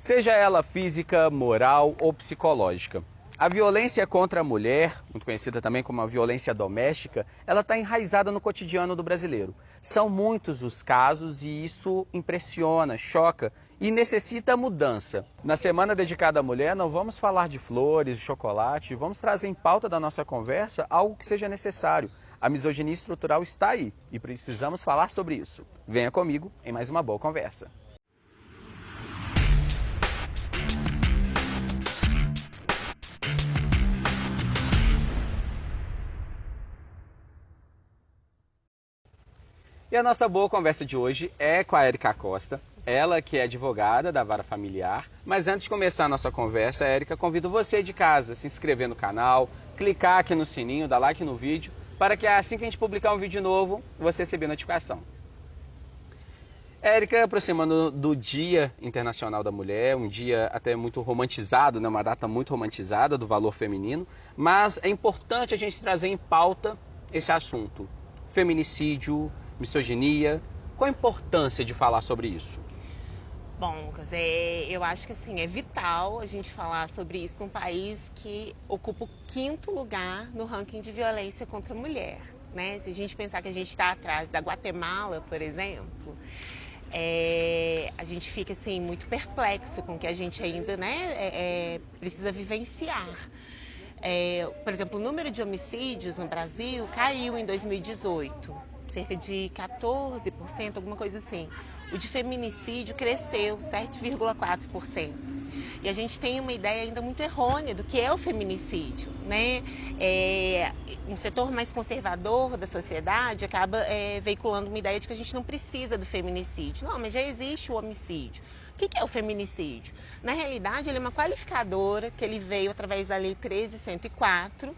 seja ela física, moral ou psicológica. A violência contra a mulher, muito conhecida também como a violência doméstica, ela está enraizada no cotidiano do brasileiro. São muitos os casos e isso impressiona, choca e necessita mudança. Na semana dedicada à mulher, não vamos falar de flores, de chocolate, vamos trazer em pauta da nossa conversa algo que seja necessário. A misoginia estrutural está aí e precisamos falar sobre isso. Venha comigo em mais uma boa conversa. E a nossa boa conversa de hoje é com a Érica Costa, ela que é advogada da Vara Familiar. Mas antes de começar a nossa conversa, Érica, convido você de casa a se inscrever no canal, clicar aqui no sininho, dar like no vídeo, para que assim que a gente publicar um vídeo novo, você receber notificação. Érica, aproximando do Dia Internacional da Mulher, um dia até muito romantizado, né? Uma data muito romantizada do valor feminino, mas é importante a gente trazer em pauta esse assunto, feminicídio, misoginia. Qual a importância de falar sobre isso? Bom, Lucas, eu acho que assim, é vital a gente falar sobre isso num país que ocupa o 5º lugar no ranking de violência contra a mulher. Né? Se a gente pensar que a gente está atrás da Guatemala, por exemplo, a gente fica assim, muito perplexo com o que a gente ainda precisa vivenciar. Por exemplo, o número de homicídios no Brasil caiu em 2018, cerca de 14%, alguma coisa assim. O de feminicídio cresceu 7,4%. E a gente tem uma ideia ainda muito errônea do que é o feminicídio, né? Um setor mais conservador da sociedade acaba veiculando uma ideia de que a gente não precisa do feminicídio. Não, mas já existe o homicídio. O que é o feminicídio? Na realidade, ele é uma qualificadora que ele veio através da Lei 13.104,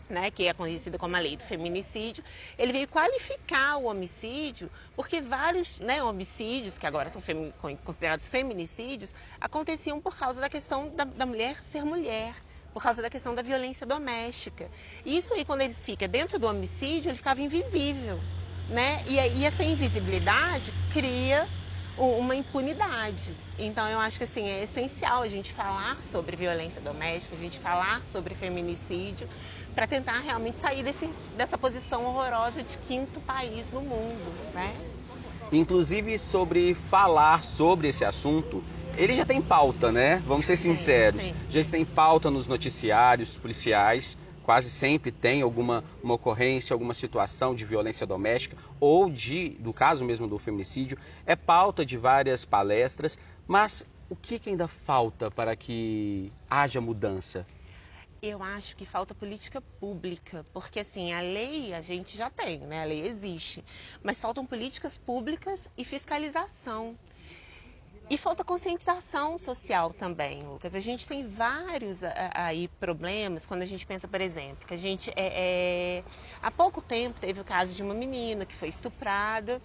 né, que é conhecida como a lei do feminicídio. Ele veio qualificar o homicídio porque vários, né, homicídios, que agora são considerados feminicídios, aconteciam por causa da questão da mulher ser mulher, por causa da questão da violência doméstica. E isso aí, quando ele fica dentro do homicídio, ele ficava invisível, né? E essa invisibilidade cria uma impunidade. Então eu acho que assim, é essencial a gente falar sobre violência doméstica, a gente falar sobre feminicídio, para tentar realmente sair dessa posição horrorosa de 5º país no mundo, né? Inclusive sobre falar sobre esse assunto, ele já tem pauta, né? Vamos ser sinceros. Sim. Já tem pauta nos noticiários policiais, quase sempre tem uma ocorrência, alguma situação de violência doméstica ou do caso mesmo do feminicídio. É pauta de várias palestras, mas o que ainda falta para que haja mudança? Eu acho que falta política pública, porque assim, a lei a gente já tem, né? A lei existe, mas faltam políticas públicas e fiscalização. E falta conscientização social também, Lucas. A gente tem vários aí problemas quando a gente pensa, por exemplo, que a gente há pouco tempo teve o caso de uma menina que foi estuprada.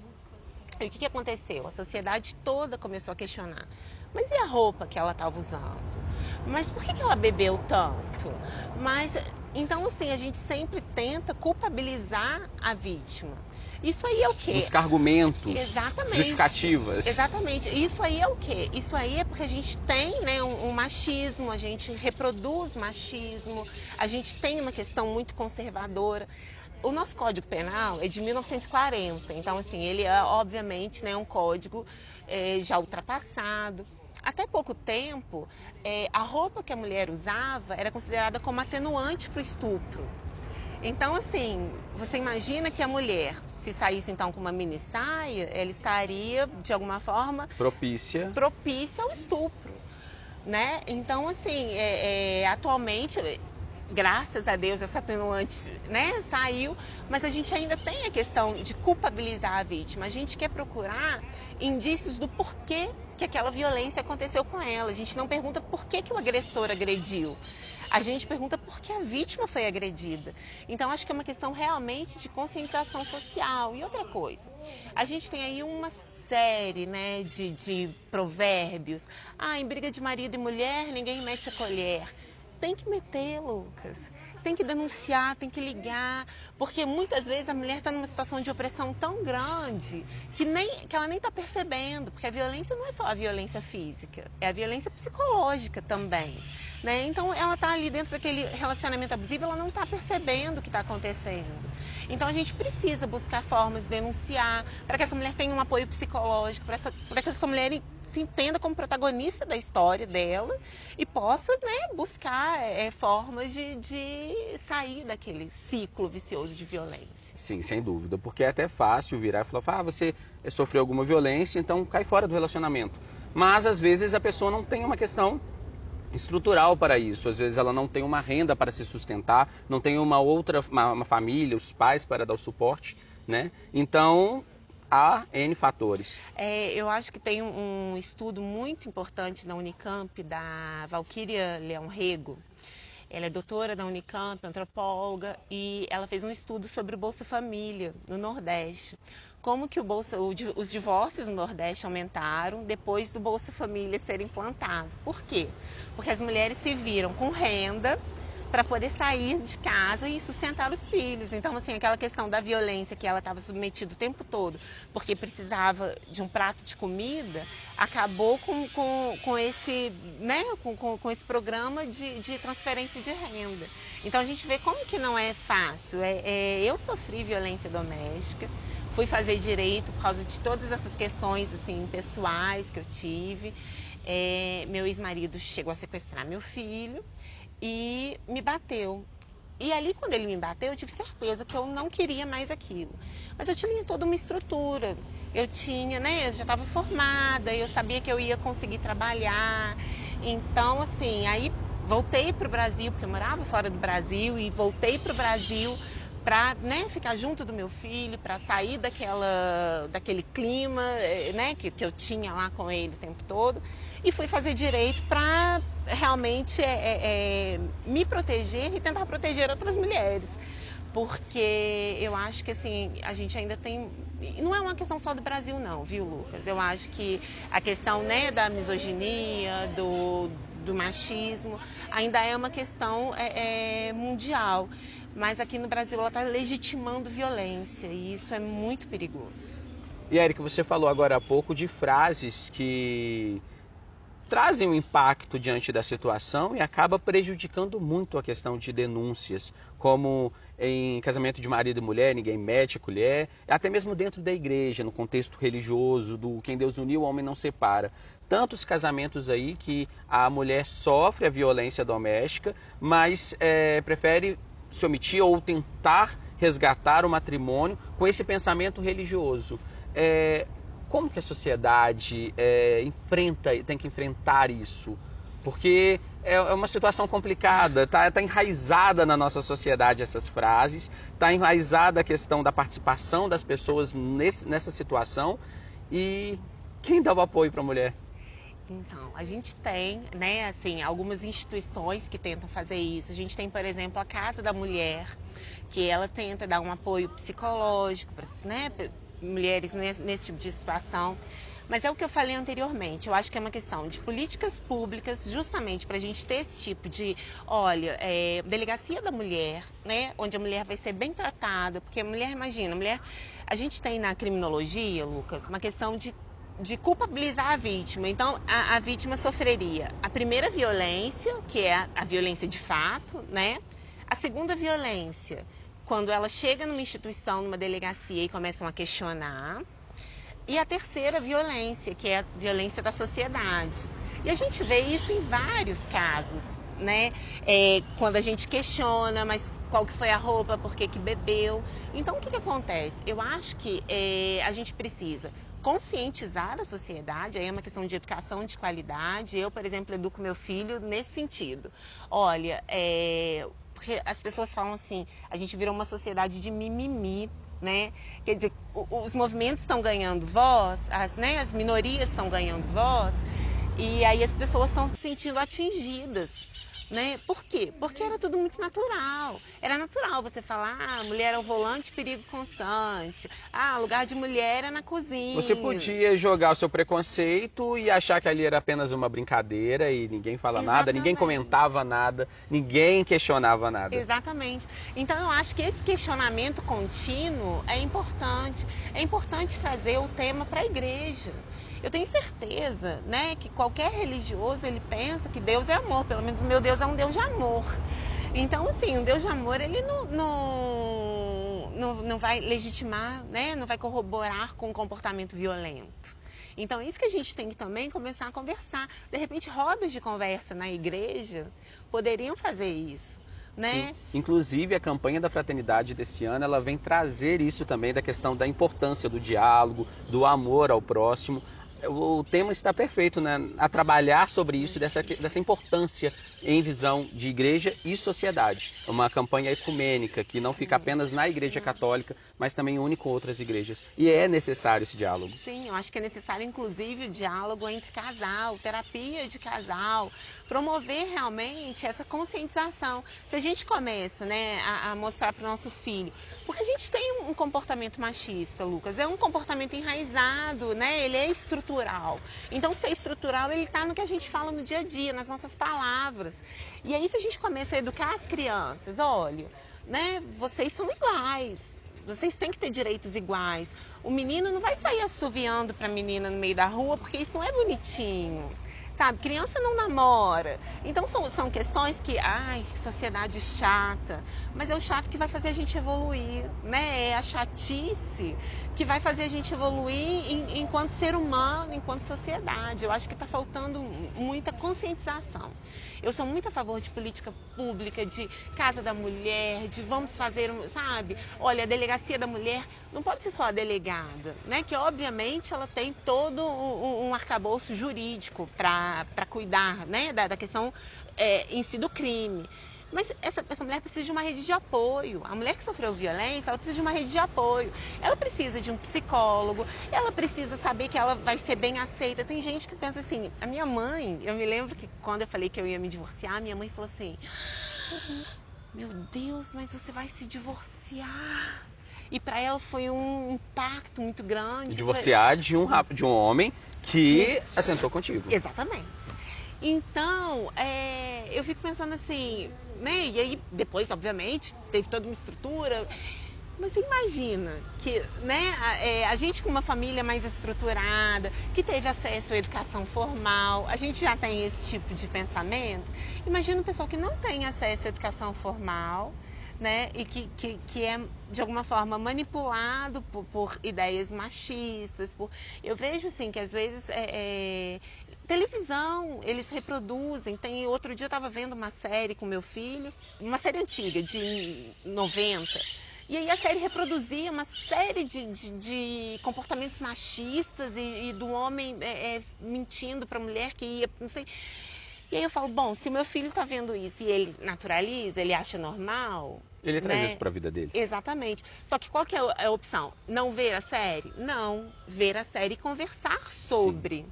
E o que aconteceu? A sociedade toda começou a questionar. Mas e a roupa que ela estava usando? Mas por que ela bebeu tanto? Mas então assim, a gente sempre tenta culpabilizar a vítima. Isso aí é o quê? Buscar argumentos, Exatamente. justificativas. Exatamente. Isso aí é o quê? Isso aí é porque a gente tem, né, um machismo, a gente reproduz machismo, a gente tem uma questão muito conservadora. O nosso Código Penal é de 1940, então assim, ele é obviamente, né, um código já ultrapassado. Até pouco tempo, a roupa que a mulher usava era considerada como atenuante para o estupro. Então, assim, você imagina que a mulher, se saísse então com uma mini saia, ela estaria, de alguma forma, Propícia ao estupro, né? Então, assim, atualmente, graças a Deus, essa atenuante, né, saiu, mas a gente ainda tem a questão de culpabilizar a vítima. A gente quer procurar indícios do porquê que aquela violência aconteceu com ela. A gente não pergunta por que o agressor agrediu. A gente pergunta por que a vítima foi agredida. Então, acho que é uma questão realmente de conscientização social. E outra coisa, a gente tem aí uma série, né, de provérbios. Em briga de marido e mulher, ninguém mete a colher. Tem que meter, Lucas. tem que denunciar, tem que ligar, porque muitas vezes a mulher está numa situação de opressão tão grande que ela nem está percebendo, porque a violência não é só a violência física, é a violência psicológica também, né? Então ela está ali dentro daquele relacionamento abusivo, ela não está percebendo o que está acontecendo. Então a gente precisa buscar formas de denunciar, para que essa mulher tenha um apoio psicológico, para que essa mulher se entenda como protagonista da história dela e possa, né, buscar formas de sair daquele ciclo vicioso de violência. Sim, sem dúvida, porque é até fácil virar e falar, você sofreu alguma violência, então cai fora do relacionamento. Mas às vezes a pessoa não tem uma questão estrutural para isso, às vezes ela não tem uma renda para se sustentar, não tem uma família, os pais para dar o suporte, né? Então há N fatores. Eu acho que tem um estudo muito importante na Unicamp, da Valquíria Leão Rego. Ela é doutora da Unicamp, antropóloga, e ela fez um estudo sobre o Bolsa Família no Nordeste. Como que os divórcios no Nordeste aumentaram depois do Bolsa Família ser implantado. Por quê? Porque as mulheres se viram com renda para poder sair de casa e sustentar os filhos. Então, assim, aquela questão da violência que ela estava submetida o tempo todo, porque precisava de um prato de comida, acabou com esse, né, com esse programa de transferência de renda. Então, a gente vê como que não é fácil. Eu sofri violência doméstica, fui fazer direito por causa de todas essas questões, assim, pessoais que eu tive. Meu ex-marido chegou a sequestrar meu filho e me bateu. E ali, quando ele me bateu, eu tive certeza que eu não queria mais aquilo. Mas eu tinha toda uma estrutura. Eu tinha, né, eu já estava formada, eu sabia que eu ia conseguir trabalhar. Então, assim, aí voltei para o Brasil, porque eu morava fora do Brasil, e voltei para o Brasil para, né, ficar junto do meu filho, para sair daquele clima, né, que eu tinha lá com ele o tempo todo. E fui fazer direito para realmente me proteger e tentar proteger outras mulheres. Porque eu acho que assim, a gente ainda tem. Não é uma questão só do Brasil, não, viu, Lucas? Eu acho que a questão, né, da misoginia, do machismo, ainda é uma questão mundial. Mas aqui no Brasil ela está legitimando violência e isso é muito perigoso. E Eric, você falou agora há pouco de frases que trazem um impacto diante da situação e acaba prejudicando muito a questão de denúncias, como em casamento de marido e mulher, ninguém mete a colher, até mesmo dentro da igreja, no contexto religioso, do quem Deus uniu, o homem não separa. Tantos casamentos aí que a mulher sofre a violência doméstica, mas prefere se omitir ou tentar resgatar o matrimônio com esse pensamento religioso. Como que a sociedade tem que enfrentar isso? Porque é uma situação complicada, tá enraizada na nossa sociedade essas frases, tá enraizada a questão da participação das pessoas nessa situação e quem dá o apoio para a mulher? Então, a gente tem, né, assim, algumas instituições que tentam fazer isso. A gente tem, por exemplo, a Casa da Mulher, que ela tenta dar um apoio psicológico para, né, mulheres nesse tipo de situação. Mas é o que eu falei anteriormente, eu acho que é uma questão de políticas públicas, justamente para a gente ter esse tipo de, olha, delegacia da mulher, né, onde a mulher vai ser bem tratada, porque a mulher, imagina, a gente tem na criminologia, Lucas, uma questão de culpabilizar a vítima. Então, a vítima sofreria a primeira violência, que é a violência de fato, né? A segunda violência, quando ela chega numa instituição, numa delegacia e começam a questionar. E a terceira violência, que é a violência da sociedade. E a gente vê isso em vários casos, né? Quando a gente questiona, mas qual que foi a roupa, por que bebeu. Então, o que acontece? Eu acho que a gente precisa conscientizar a sociedade, aí é uma questão de educação de qualidade. Eu, por exemplo, educo meu filho nesse sentido. Olha, porque as pessoas falam assim, a gente virou uma sociedade de mimimi, né? Quer dizer, os movimentos estão ganhando voz, as minorias estão ganhando voz, e aí as pessoas estão se sentindo atingidas. Né? Por quê? Porque era tudo muito natural. Era natural você falar, ah, mulher ao volante, perigo constante. Ah, lugar de mulher é na cozinha. Você podia jogar o seu preconceito e achar que ali era apenas uma brincadeira e ninguém fala nada, ninguém comentava nada, ninguém questionava nada. Exatamente. Então eu acho que esse questionamento contínuo é importante. É importante trazer o tema para a igreja. Eu tenho certeza, né, que qualquer religioso ele pensa que Deus é amor. Pelo menos o meu Deus é um Deus de amor. Então, assim, um Deus de amor, ele não vai legitimar, né, não vai corroborar com um comportamento violento. Então, é isso que a gente tem que também começar a conversar. De repente, rodas de conversa na igreja poderiam fazer isso. Né? Sim. Inclusive a campanha da fraternidade desse ano, ela vem trazer isso também da questão da importância do diálogo, do amor ao próximo. O tema está perfeito, né? A trabalhar sobre isso, dessa importância em visão de igreja e sociedade. É uma campanha ecumênica que não fica apenas na igreja católica, mas também une com outras igrejas. E é necessário esse diálogo. Sim, eu acho que é necessário inclusive o diálogo entre casal, terapia de casal, promover realmente essa conscientização. Se a gente começa, né, a mostrar para o nosso filho, porque a gente tem um comportamento machista, Lucas, é um comportamento enraizado, né, ele é estrutural. Então, se é estrutural, ele está no que a gente fala no dia a dia, nas nossas palavras. E aí, se a gente começa a educar as crianças, olha, né, vocês são iguais. Vocês têm que ter direitos iguais. O menino não vai sair assoviando para a menina no meio da rua, porque isso não é bonitinho. Sabe, criança não namora. Então são questões que, ai, sociedade chata. Mas é o chato que vai fazer a gente evoluir, né? É a chatice que vai fazer a gente evoluir enquanto ser humano, enquanto sociedade. Eu acho que está faltando muita conscientização. Eu sou muito a favor de política pública, de Casa da Mulher, de vamos fazer, sabe? Olha, a delegacia da mulher não pode ser só a delegada, né? Que obviamente ela tem todo um arcabouço jurídico para cuidar, né? Da questão em si do crime. Mas essa mulher precisa de uma rede de apoio. A mulher que sofreu violência, ela precisa de uma rede de apoio. Ela precisa de um psicólogo, ela precisa saber que ela vai ser bem aceita. Tem gente que pensa assim, a minha mãe, eu me lembro que quando eu falei que eu ia me divorciar, minha mãe falou assim, meu Deus, mas você vai se divorciar. E para ela foi um impacto muito grande. Divorciar de um homem que atentou contigo. Exatamente. Então, eu fico pensando assim, né? E aí, depois, obviamente, teve toda uma estrutura. Mas você imagina que, né, a gente com uma família mais estruturada, que teve acesso à educação formal, a gente já tem esse tipo de pensamento. Imagina o pessoal que não tem acesso à educação formal, né, e que é, de alguma forma, manipulado por ideias machistas. Eu vejo, assim, que às vezes televisão, eles reproduzem. Outro dia eu estava vendo uma série com meu filho, uma série antiga, de 90. E aí a série reproduzia uma série de comportamentos machistas e do homem mentindo para a mulher que ia, não sei. E aí eu falo, bom, se o meu filho está vendo isso e ele naturaliza, ele acha normal... Ele traz né? isso para a vida dele. Exatamente. Só que qual que é a opção? Não ver a série? Não. Ver a série e conversar sobre. Sim.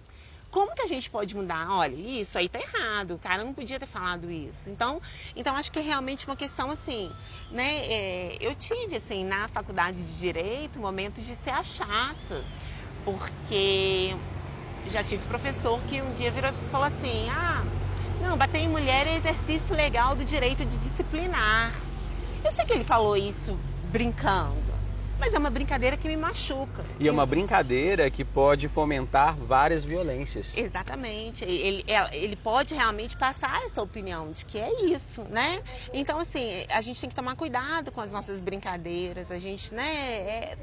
Como que a gente pode mudar? Olha, isso aí tá errado, o cara não podia ter falado isso. Então acho que é realmente uma questão assim, né? Eu tive, assim, na faculdade de Direito, momentos de ser a chata, porque já tive professor que um dia virou e falou assim, não, bater em mulher é exercício legal do direito de disciplinar. Eu sei que ele falou isso brincando, mas é uma brincadeira que me machuca. E é uma brincadeira que pode fomentar várias violências. Exatamente. Ele pode realmente passar essa opinião de que é isso, né? Então, assim, a gente tem que tomar cuidado com as nossas brincadeiras. A gente, né?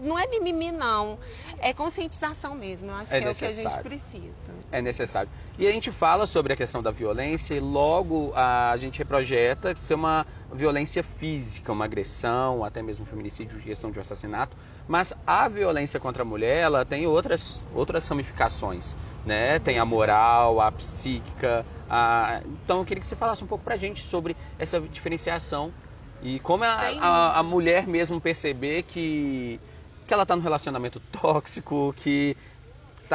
Não é mimimi, não. É conscientização mesmo. Eu acho que é o que a gente precisa. É necessário. E a gente fala sobre a questão da violência e logo a gente reprojeta ser uma violência física, uma agressão, até mesmo feminicídio, questão de um assassinato. Mas a violência contra a mulher, ela tem outras ramificações, né? Tem a moral, a psíquica. Então eu queria que você falasse um pouco pra gente sobre essa diferenciação e como a mulher mesmo perceber que ela está num relacionamento tóxico, que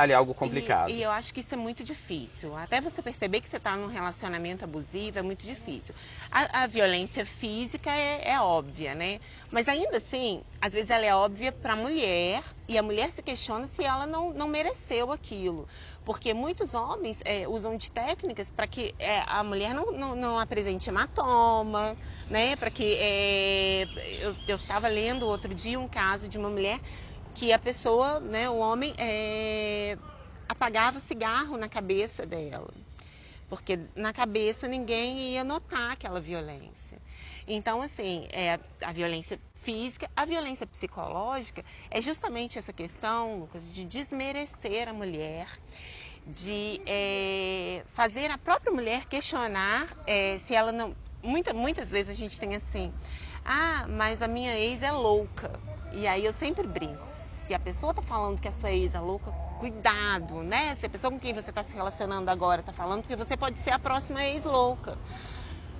ali algo complicado. E eu acho que isso é muito difícil. Até você perceber que você está num relacionamento abusivo é muito difícil. A violência física é óbvia, né? Mas ainda assim, às vezes ela é óbvia para a mulher e a mulher se questiona se ela não mereceu aquilo. Porque muitos homens usam de técnicas para que a mulher não apresente hematoma, né? Para que eu estava lendo outro dia um caso de uma mulher que a pessoa, né, o homem apagava cigarro na cabeça dela, porque na cabeça ninguém ia notar aquela violência. Então, assim, a violência física, a violência psicológica é justamente essa questão, Lucas, de desmerecer a mulher, de fazer a própria mulher questionar se ela não... Muitas vezes a gente tem assim, mas a minha ex é louca. E aí eu sempre brinco, se a pessoa tá falando que a sua ex é louca, cuidado, né? Se a pessoa com quem você está se relacionando agora tá falando, porque você pode ser a próxima ex louca.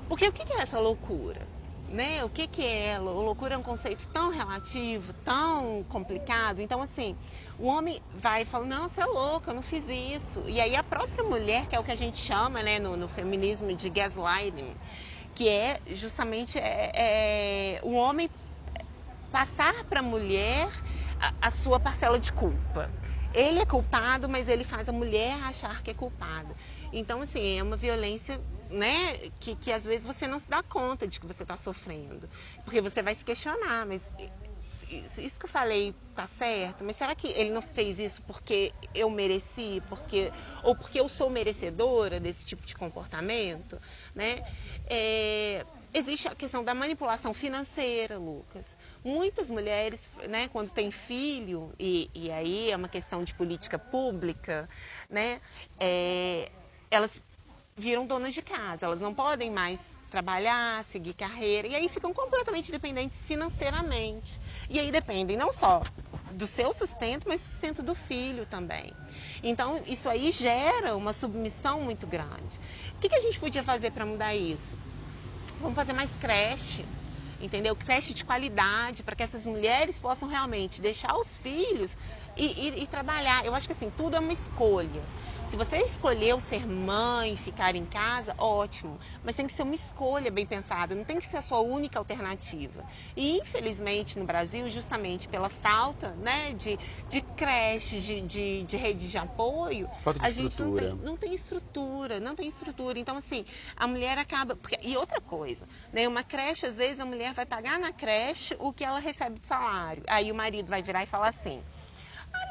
Porque o que é essa loucura? Né? O que é? Loucura é um conceito tão relativo, tão complicado. Então, assim, o homem vai e fala, não, você é louca, eu não fiz isso. E aí a própria mulher, que é o que a gente chama, né, no feminismo de gaslighting, que é justamente o homem passar para a mulher a sua parcela de culpa. Ele é culpado, mas ele faz a mulher achar que é culpada. Então, assim, é uma violência, né, que às vezes você não se dá conta de que você está sofrendo. Porque você vai se questionar, mas isso que eu falei tá certo? Mas será que ele não fez isso porque eu mereci? Ou porque eu sou merecedora desse tipo de comportamento? Né? Existe a questão da manipulação financeira, Lucas. Muitas mulheres, né, quando têm filho, e aí é uma questão de política pública, né, elas viram donas de casa, elas não podem mais trabalhar, seguir carreira, e aí ficam completamente dependentes financeiramente. E aí dependem não só do seu sustento, mas do sustento do filho também. Então, isso aí gera uma submissão muito grande. O que a gente podia fazer para mudar isso? Vamos fazer mais creche, entendeu? Creche de qualidade, para que essas mulheres possam realmente deixar os filhos e trabalhar. Eu acho que assim, tudo é uma escolha. Se você escolheu ser mãe, ficar em casa, ótimo. Mas tem que ser uma escolha bem pensada, não tem que ser a sua única alternativa. E infelizmente no Brasil, justamente pela falta, né, de creches, de rede de apoio, Falta de a gente estrutura. não tem estrutura, não tem estrutura. Então assim, a mulher acaba... E outra coisa, né, uma creche, às vezes a mulher vai pagar na creche o que ela recebe de salário. Aí o marido vai virar e falar assim,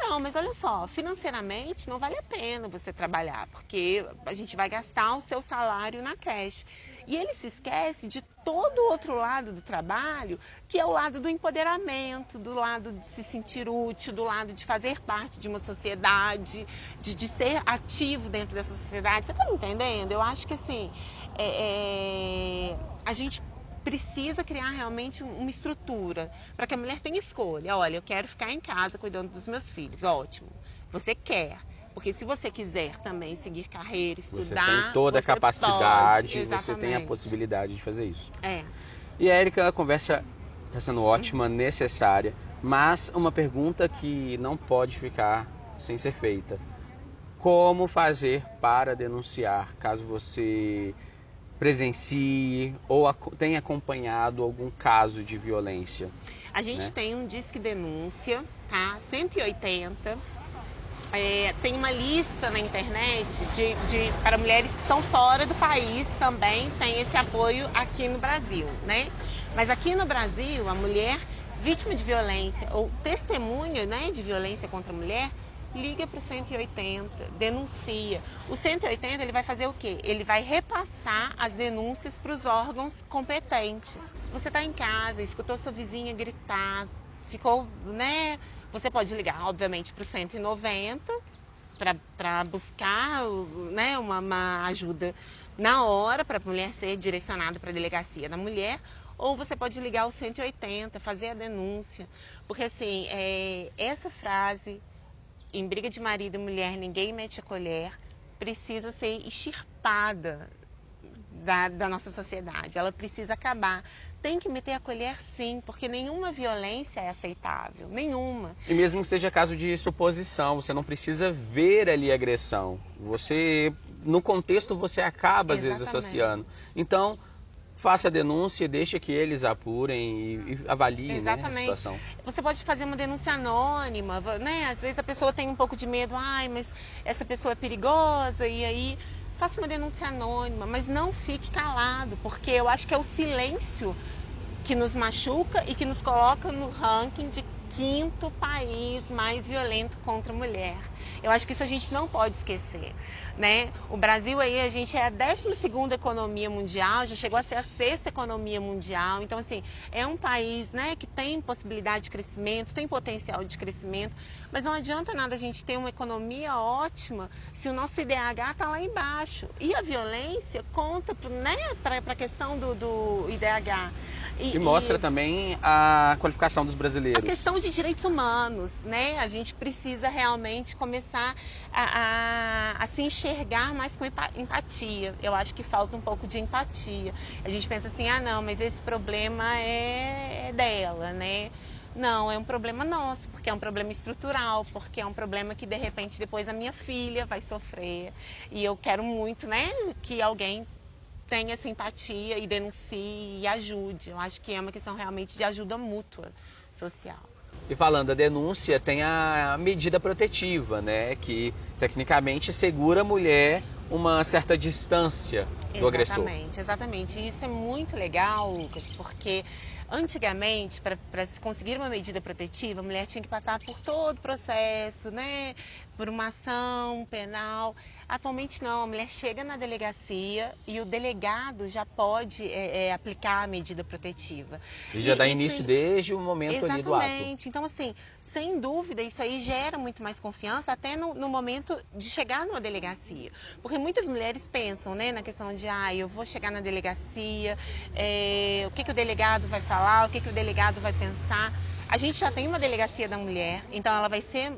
não, mas olha só, financeiramente não vale a pena você trabalhar, porque a gente vai gastar o seu salário na creche. E ele se esquece de todo o outro lado do trabalho, que é o lado do empoderamento, do lado de se sentir útil, do lado de fazer parte de uma sociedade, de ser ativo dentro dessa sociedade. Você está me entendendo? Eu acho que assim, a gente precisa criar realmente uma estrutura para que a mulher tenha escolha. Olha, eu quero ficar em casa cuidando dos meus filhos. Ótimo. Você quer. Porque se você quiser também seguir carreira, estudar, você tem toda a você capacidade, pode. você tem a Exatamente. possibilidade de fazer isso. É. E Érica, a conversa está sendo ótima, necessária, mas uma pergunta que não pode ficar sem ser feita. Como fazer para denunciar caso você presencie ou tenha acompanhado algum caso de violência? A gente Né? tem um Disque Denúncia, tá? 180. Tem uma lista na internet para mulheres que estão fora do país, também tem esse apoio aqui no Brasil, né? Mas aqui no Brasil, a mulher vítima de violência ou testemunha, né, de violência contra a mulher, liga para o 180, denuncia. O 180 ele vai fazer o quê? Ele vai repassar as denúncias para os órgãos competentes. Você está em casa, escutou sua vizinha gritar, ficou, né? Você pode ligar, obviamente, para o 190 para buscar, né, uma ajuda na hora para a mulher ser direcionada para a delegacia da mulher, ou você pode ligar ao 180, fazer a denúncia. Porque assim, essa frase, em briga de marido e mulher, ninguém mete a colher, precisa ser extirpada da nossa sociedade. Ela precisa acabar. Tem que meter a colher sim, porque nenhuma violência é aceitável, nenhuma. E mesmo que seja caso de suposição, você não precisa ver ali a agressão. Você, no contexto, você acaba às vezes associando. Então, faça a denúncia, deixa que eles apurem e avaliem, né, a situação. Você pode fazer uma denúncia anônima, né? Às vezes a pessoa tem um pouco de medo, ai, mas essa pessoa é perigosa, e aí faça uma denúncia anônima, mas não fique calado, porque eu acho que é o silêncio que nos machuca e que nos coloca no ranking de 5º país mais violento contra a mulher. Eu acho que isso a gente não pode esquecer, né? O Brasil aí, a gente é a 12ª economia mundial, já chegou a ser a 6ª economia mundial. Então, assim, é um país, né, que tem possibilidade de crescimento, tem potencial de crescimento, mas não adianta nada a gente ter uma economia ótima se o nosso IDH está lá embaixo. E a violência conta, né, para a questão do IDH. E mostra também a qualificação dos brasileiros. A questão de direitos humanos, né? A gente precisa realmente começar a se enxergar mais com empatia. Eu acho que falta um pouco de empatia. A gente pensa assim, ah não, mas esse problema é dela, né? Não, é um problema nosso, porque é um problema estrutural, porque é um problema que de repente depois a minha filha vai sofrer. E eu quero muito, né, que alguém tenha essa empatia e denuncie e ajude. Eu acho que é uma questão realmente de ajuda mútua social. E falando da denúncia, tem a medida protetiva, né? Que tecnicamente segura a mulher uma certa distância do agressor. Exatamente. E isso é muito legal, Lucas, porque antigamente, para se conseguir uma medida protetiva, a mulher tinha que passar por todo o processo, né? Por uma ação penal. Atualmente não, a mulher chega na delegacia e o delegado já pode aplicar a medida protetiva. E já dá início desde o momento ali do ato. Exatamente. Então, assim, sem dúvida, isso aí gera muito mais confiança até no momento de chegar numa delegacia. Porque muitas mulheres pensam, né, na questão de, eu vou chegar na delegacia, o que o delegado vai falar, o que o delegado vai pensar. A gente já tem uma delegacia da mulher, então ela vai ser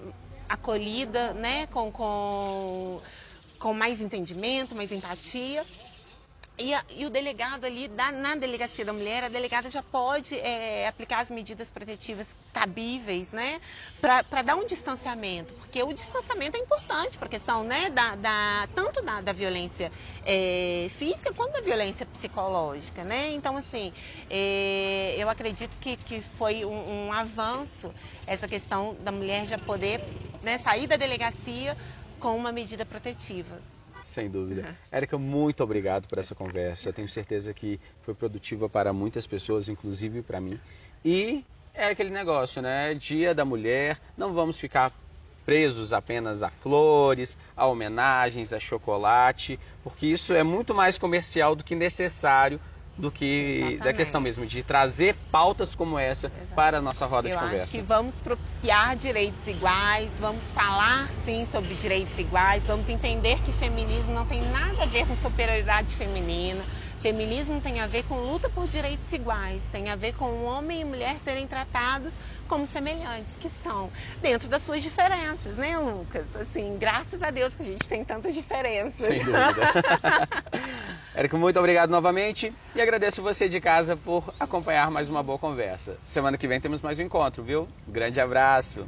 acolhida, né, com mais entendimento, mais empatia. E o delegado ali, na delegacia da mulher, a delegada já pode aplicar as medidas protetivas cabíveis, né? Para dar um distanciamento, porque o distanciamento é importante para a questão, né, tanto da violência física quanto da violência psicológica, né? Então, assim, eu acredito que foi um avanço essa questão da mulher já poder, né, sair da delegacia com uma medida protetiva. Sem dúvida. Érica, muito obrigado por essa conversa. Eu tenho certeza que foi produtiva para muitas pessoas, inclusive para mim. E é aquele negócio, né? Dia da Mulher, não vamos ficar presos apenas a flores, a homenagens, a chocolate, porque isso é muito mais comercial do que necessário, do que da questão mesmo de trazer pautas como essa para a nossa roda de conversa. Eu acho que vamos propiciar direitos iguais, vamos falar sim sobre direitos iguais, vamos entender que feminismo não tem nada a ver com superioridade feminina. Feminismo tem a ver com luta por direitos iguais, tem a ver com homem e mulher serem tratados como semelhantes, que são, dentro das suas diferenças, né, Lucas? Assim, graças a Deus que a gente tem tantas diferenças. Sem dúvida. Érica, muito obrigado novamente e agradeço você de casa por acompanhar mais uma boa conversa. Semana que vem temos mais um encontro, viu? Um grande abraço.